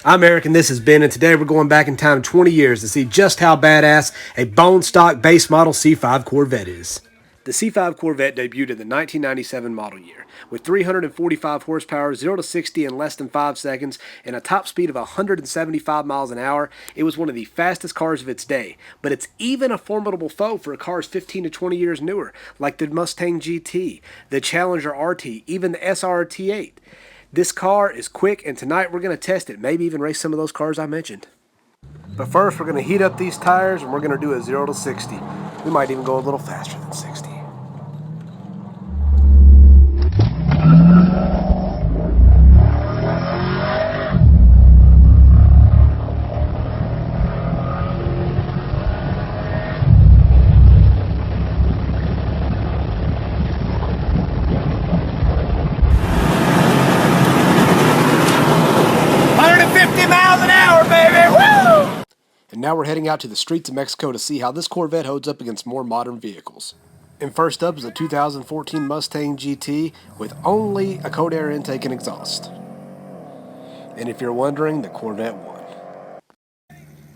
I'm Eric and this is Ben, and today we're going back in time 20 years to see just how badass a bone stock base model C5 Corvette is. The C5 Corvette debuted in the 1997 model year with 345 horsepower, 0 to 60 in less than 5 seconds, and a top speed of 175 miles an hour. It was one of the fastest cars of its day, but it's even a formidable foe for cars 15 to 20 years newer, like the Mustang GT, the Challenger RT, even the SRT8. This car is quick, and tonight we're going to test it, maybe even race some of those cars I mentioned. But first, we're going to heat up these tires, and we're going to do a 0 to 60. We might even go a little faster than 60. And now we're heading out to the streets of Mexico to see how this Corvette holds up against more modern vehicles. And first up is a 2014 Mustang GT with only a cold air intake and exhaust. And if you're wondering, the Corvette won.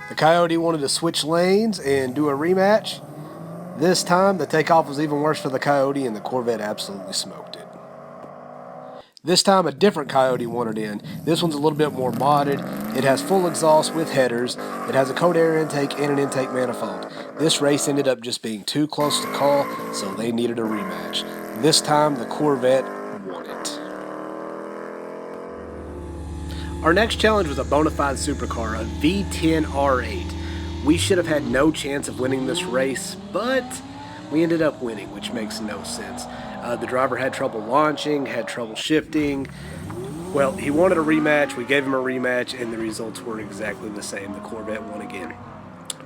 The Coyote wanted to switch lanes and do a rematch. This time, the takeoff was even worse for the Coyote, and the Corvette absolutely smoked it. This time, a different Coyote wanted in. This one's a little bit more modded. It has full exhaust with headers. It has a cold air intake and an intake manifold. This race ended up just being too close to call, so they needed a rematch. This time, the Corvette won it. Our next challenge was a bona fide supercar, a V10 R8. We should have had no chance of winning this race, but we ended up winning, which makes no sense. The driver had trouble launching, had trouble shifting. Well, he wanted a rematch, we gave him a rematch, and the results were exactly the same. The Corvette won again.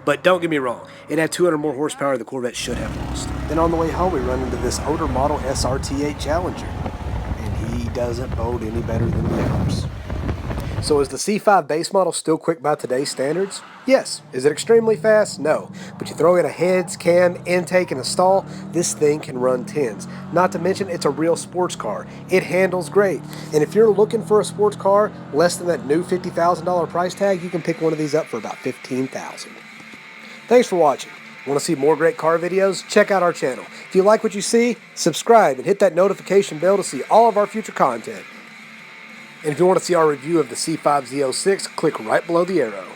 But don't get me wrong, it had 200 more horsepower the Corvette should have lost. Then on the way home, we run into this older model SRT8 Challenger, and he doesn't bode any better than the others. So is the C5 base model still quick by today's standards? Yes. Is it extremely fast? No. But you throw in a heads, cam, intake, and a stall, this thing can run 10s. Not to mention, it's a real sports car. It handles great. And if you're looking for a sports car less than that new $50,000 price tag, you can pick one of these up for about $15,000. Thanks for watching. Want to see more great car videos? Check out our channel. If you like what you see, subscribe and hit that notification bell to see all of our future content. And if you want to see our review of the C5 Z06, click right below the arrow.